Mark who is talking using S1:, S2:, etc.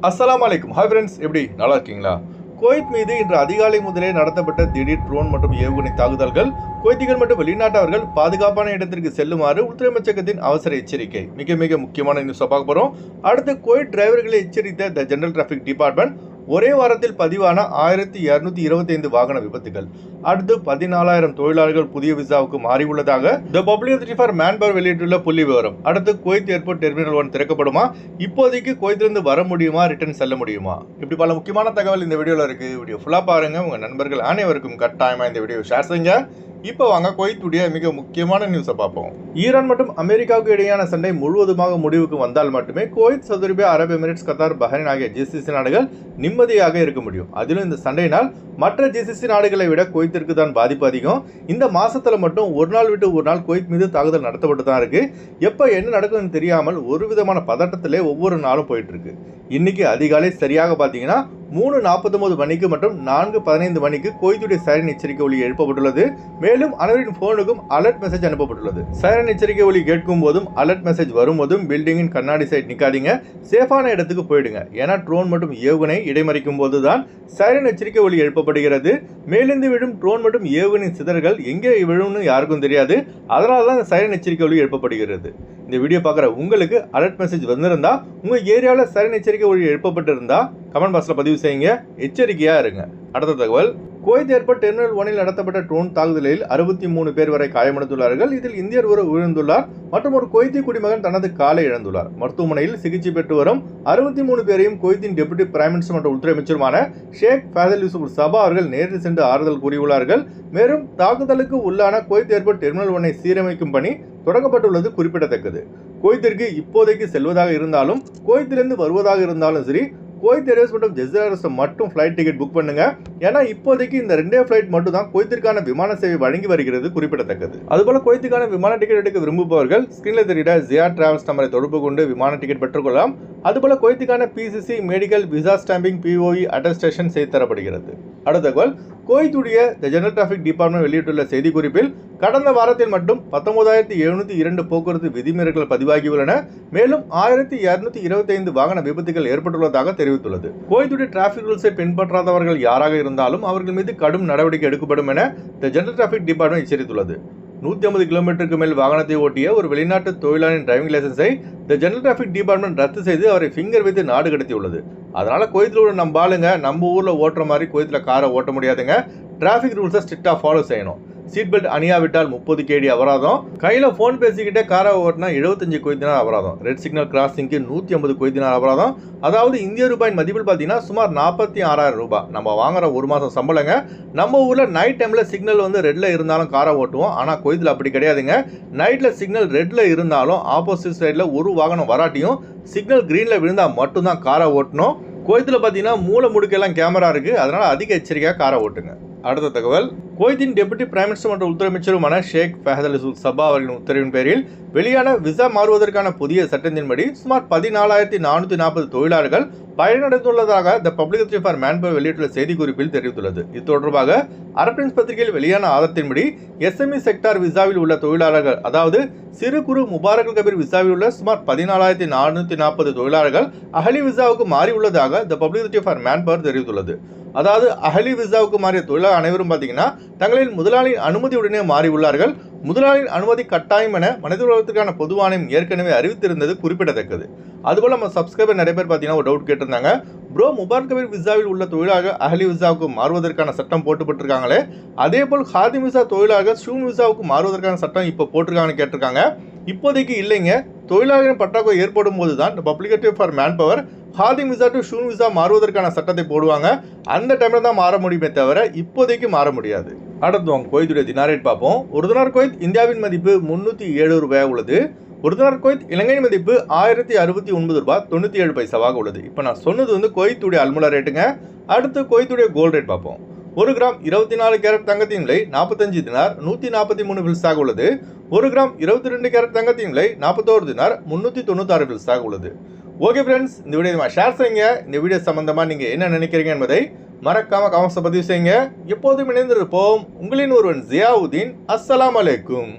S1: அஸ்ஸலாமு அலைக்கும். Hi friends, எப்படி நல்லா இருக்கீங்களா? குவைத் மீது இன்று அதிகாலை முதலே நடத்தப்பட்ட திடீர் ட்ரோன் மற்றும் ஏவுகணை தாக்குதல்கள் குவைத்திகள் மற்றும் வெளிநாட்டவர்கள் பாதுகாப்பான இடத்திற்கு செல்லுமாறு உள்துறை அமைச்சகத்தின் அவசர எச்சரிக்கை. மிக மிக முக்கியமான நியூஸை பார்க்க போகிறோம். அடுத்து குவைத் டிரைவர்களை எச்சரித்த த ஜெனரல் டிராஃபிக் டிபார்ட்மெண்ட். ஒரே வாரத்தில் பதிவான 1225 வாகன விபத்துகள். அடுத்து 14,000 தொழிலாளர்கள் புதிய விசாவுக்கு மாறியுள்ளதாக த பப்ளிசிட்டி ஃபார் மேன்பவர் வெளியிட்டுள்ள புள்ளி விவரம். அடுத்து குவைத் ஏர்போர்ட் டெர்மினல் 1 திறக்கப்படுமா? இப்போதைக்கு குவைத்திலிருந்து வர முடியுமா, ரிட்டர்ன் செல்ல முடியுமா? இப்படி பல முக்கியமான தகவல் இந்த வீடியோவில் இருக்கு. வீடியோ ஃபுல்லாக பாருங்க. உங்க நண்பர்கள் அனைவருக்கும் கட்டாயமாக இந்த வீடியோ ஷேர் செய்யுங்க. இப்போ வாங்க குவைத்துடைய மிக முக்கியமான நியூஸை பார்ப்போம். ஈரான் மற்றும் அமெரிக்காவுக்கு இடையான சண்டை முழுவதுமாக முடிவுக்கு வந்தால் மட்டுமே குவைத், சவுதி அரேபியா, அரபு எமிரேட்ஸ், கத்தார், பஹ்ரைன் ஆகிய ஜிசிசி நாடுகள் நிம்மதியாக இருக்க முடியும். அதிலும் இந்த சண்டையினால் மற்ற ஜிசிசி நாடுகளை விட குவைத்திற்கு தான் பாதிப்பு அதிகம். இந்த மாசத்துல மட்டும் ஒரு நாள் விட்டு ஒரு நாள் குவைத் மீது தாக்குதல் நடத்தப்பட்டு தான் இருக்கு. எப்ப என்ன நடக்கும்னு தெரியாமல் ஒரு விதமான பதட்டத்திலே ஒவ்வொரு நாளும் போயிட்டு இருக்கு. இன்னைக்கு அதிகாலை சரியாக பார்த்தீங்கன்னா 3:49 மணிக்கு மற்றும் 4:15 மணிக்கு குவைத்துடைய சைரன் எச்சரிக்கை ஒலி எழுப்பப்பட்டுள்ளது. மேலும் அனைவரின் போனுக்கும் அலர்ட் மெசேஜ் அனுப்பப்பட்டுள்ளது. சைரன் எச்சரிக்கை ஒலி கேட்கும் போதும் அலர்ட் மெசேஜ் வரும்போதும் பில்டிங்கின் கண்ணாடி சைட் நிக்காதீங்க, சேஃபான இடத்துக்கு போயிடுங்க. ஏன்னா ட்ரோன் மற்றும் ஏவுகணை இடைமறிக்கும் போதுதான் சைரன் எச்சரிக்கை ஒலி எழுப்பப்படுகிறது. மேலிருந்து விழும் ட்ரோன் மற்றும் ஏவுகணை சிதறல்கள் எங்கே விழும்னு யாருக்கும் தெரியாது. அதனால தான் இந்த சைரன் எச்சரிக்கை ஒலி எழுப்பப்படுகிறது. இந்த வீடியோ பார்க்குற உங்களுக்கு அலர்ட் மெசேஜ் வந்திருந்தா, உங்க ஏரியாவில் சைரன் எச்சரிக்கை ஒலி எழுப்பப்பட்டிருந்தா கமெண்ட் பாக்ஸ்ல பதிவு செய்யுங்க. எச்சரிக்கையா இருங்க. அடுத்த தகவல், குவைத் ஏர்போர்ட் டெர்மினல் 1 நடத்தப்பட்ட ட்ரோன் தாக்குதலில் 63 பேர் வரை காயமடைந்துள்ளார்கள். இதில் இந்தியர் ஒருவர் உயிரிழந்துள்ளார் மற்றும் ஒரு குவைத்தி குடிமகன் தனது காலை இழந்துள்ளார். மருத்துவமனையில் சிகிச்சை பெற்று வரும் 63 பேரையும் குவைத்தின் டெபுட்டி பிரைம் மினிஸ்டர் மற்றும் உள்துறை அமைச்சருமான ஷேக் ஃபேசல் யூசுப் சபா அவர்கள் நேரில் சென்று ஆறுதல் கூறியுள்ளார்கள். மேலும் தாக்குதலுக்கு உள்ளான குவைத் ஏர்போர்ட் டெர்மினல் 1 சீரமைக்கும் பணி தொடங்கப்பட்டுள்ளது குறிப்பிடத்தக்கது. குவைத்திற்கு இப்போதைக்கு செல்வதாக இருந்தாலும் குவைத்திலிருந்து வருவதாக இருந்தாலும் சரி, குவைத் ஏர்வேஸ் மற்றும் ஜெஸ்ஸா மட்டும் ஃப்ளைட் டிக்கெட் புக் பண்ணுங்க. ஏன்னா இப்போதைக்கு இந்த 2 ஃப்ளைட் மட்டும் தான் குவைத்திற்கான விமான சேவை வழங்கி வருகிறது குறிப்பிடத்தக்கது. அதுபோல குவைத்துக்கான விமான டிக்கெட் எடுக்க விரும்புபவர்கள் ஸ்கிரீனில் தெரிகிற ஜியார் டிராவல்ஸ் நம்பரை தொடர்பு கொண்டு விமான டிக்கெட் பெற்றுக்கொள்ளலாம். அதுபோல குவைத்துக்கான PCC, medical, visa stamping, POE attestation செய்து தரப்படுகிறது. அடுத்த தகவல், குவைத்துடைய த ஜெனரல் டிராஃபிக் டிபார்ட்மெண்ட் வெளியிட்டுள்ள செய்திக்குறிப்பில் கடந்த வாரத்தில் மட்டும் 19,702 போக்குவரத்து விதிமீறல்கள் பதிவாகியுள்ளன. மேலும் 1,225 வாகன விபத்துகள் ஏற்பட்டுள்ளதாக தெரிவித்துள்ளது. குவைத்துடைய டிராஃபிக் ரூல்ஸை பின்பற்றாதவர்கள் யாராக இருந்தாலும் அவர்கள் மீது கடும் நடவடிக்கை எடுக்கப்படும் என த ஜெனரல் டிராஃபிக் டிபார்ட்மெண்ட் எச்சரித்துள்ளது. 150 கிலோமீட்டருக்கு மேல் வாகனத்தை ஓட்டிய ஒரு வெளிநாட்டு தொழிலாளியின் டிரைவிங் லைசன்ஸை த ஜெனரல் டிராஃபிக் டிபார்ட்மெண்ட் ரத்து செய்து அவரை ஃபிங்கர் வைத்து நாடு கடத்தியுள்ளது. அதனால குவைத்தில் உள்ள நம்ம ஆளுங்க நம்ம ஊரில் ஓட்டுற மாதிரி குவைத்தில் காரை ஓட்ட முடியாதுங்க. டிராஃபிக் ரூல்ஸை ஸ்ட்ரிக்டாக ஃபாலோ செய்யணும். சீட் பெல்ட் அணியாவிட்டால் 30 KD அபராதம். கையில் ஃபோன் பேசிக்கிட்டே காரை ஓட்டினா 75 குவைத் தினார் அபராதம். ரெட் சிக்னல் கிராசிங்க்கு 150 குவைத் தினார் அபராதம். அதாவது இந்திய ரூபாயின் மதிப்பில் பார்த்தீங்கன்னா சுமார் 46,000 ரூபாய். நம்ம வாங்குற ஒரு மாதம் சம்பளங்க. நம்ம ஊரில் நைட் டைமில் சிக்னல் வந்து ரெட்டில் இருந்தாலும் காரை ஓட்டுவோம். ஆனால் குவைத்தில் அப்படி கிடையாதுங்க. நைட்டில் சிக்னல் ரெட்டில் இருந்தாலும் ஆப்போசிட் சைடில் ஒரு வாகனம் வராட்டியும் சிக்னல் கிரீனில் விழுந்தால் மட்டும்தான் காரை ஓட்டணும். குவைத்தில் பார்த்தீங்கன்னா மூல முடுக்கெல்லாம் கேமரா இருக்குது. அதனால் அதிக எச்சரிக்கையாக காரை ஓட்டுங்க. அடுத்த தகவல், குவைத்தின் டெபுட்டி பிரைம் மினிஸ்டர் மற்றும் உள்துறை அமைச்சருமான ஷேக் ஃபேசல் யூசுப் சபா அவர்களின் உத்தரவின் பேரில் வெளியான விசா மாறுவதற்கான புதிய சட்டத்தின்படி சுமார் 14,440 தொழிலாளர்கள் பயனடைந்துள்ளதாக த பப்ளிசிட்டி ஃபார் மேன்பவர் வெளியிட்டுள்ள செய்திக்குறிப்பில் தெரிவித்துள்ளது. இது தொடர்பாக அரபின்ஸ் பத்திரிகையில் வெளியான ஆதாரத்தின்படி எஸ்எம்இ செக்டார் விசாவில் உள்ள தொழிலாளர்கள், அதாவது சிறு குறு முபாரக் கபீர் விசாவில் உள்ள சுமார் 14,440 தொழிலாளர்கள் அஹலி விசாவுக்கு மாறியுள்ளதாக த பப்ளிசிட்டி ஃபார் மேன்பவர் தெரிவித்துள்ளது. அதாவது அஹலி விசாவுக்கு மாறிய தொழிலாளர் அனைவரும் பார்த்தீங்கன்னா தங்களின் முதலாளியின் அனுமதியுடனே மாறியுள்ளார்கள். முதலாளியின் அனுமதி கட்டாயம் என மனித உலகத்திற்கான பொது ஆணையம் ஏற்கனவே அறிவித்திருந்தது குறிப்பிடத்தக்கது. அதுபோல் நம்ம சப்ஸ்கிரைபர் நிறைய பேர் பார்த்தீங்கன்னா ஒரு டவுட் கேட்டிருந்தாங்க, ப்ரோ முபாரக் கபீர் விசாவில் உள்ள தொழிலாளர்கள் அஹலி விசாவுக்கு மாறுவதற்கான சட்டம் போட்டுப்பட்டிருக்காங்களே, அதே போல் ஹாதிம் விசா தொழிலாளர்கள் ஷூன் விசாவுக்கு மாறுவதற்கான சட்டம் இப்போ போட்டிருக்காங்கன்னு கேட்டிருக்காங்க. இப்போதைக்கு இல்லைங்க. தொழிலாளர்களின் பற்றாக்குறை ஏற்படும் போது தான் பப்ளிசிட்டி ஃபார் மேன்பவர் ஹாதிம் விசா டு ஷூன் விசா மாறுவதற்கான சட்டத்தை போடுவாங்க. அந்த டைமில் தான் மாற முடியுமே தவிர இப்போதைக்கு மாற முடியாது. அடுத்து வாங்க குவைத்துடைய தினார் ரேட் பார்ப்போம். ஒரு தினார் குவைத் இந்தியாவின் மதிப்பு 307 ரூபாய் உள்ளது. ஒரு தினார் குவைத் இலங்கையின் மதிப்பு 1069 ரூபாய் 97 பைசாவாக உள்ளது. இப்போ நான் சொன்னது வந்து குவைத்துடைய அல்முலா ரேட்டுங்க. அடுத்து குவைத்துடைய கோல்ட் ரேட் பார்ப்போம். 1 கிராம் 24 கேரட் தங்கத்தின் விலை 45 தினார் 143 பில்ஸாக உள்ளது. 1 கிராம் 22 கேரட் தங்கத்தின் விலை 41 தினார் 396 பில்ஸாக உள்ளது. ஓகே ஃப்ரெண்ட்ஸ், இந்த வீடியோ ஷேர் செய்யுங்க. இந்த வீடியோ சம்பந்தமாக நீங்கள் என்ன நினைக்கிறீங்க என்பதை மறக்காம கமெண்ட்ஸை பதிவு செய்யுங்க. எப்போதும் இணைந்திருப்போம். உங்களின் ஒருவன் ஜியாவுதீன். அஸ்ஸலாமு அலைக்கும்.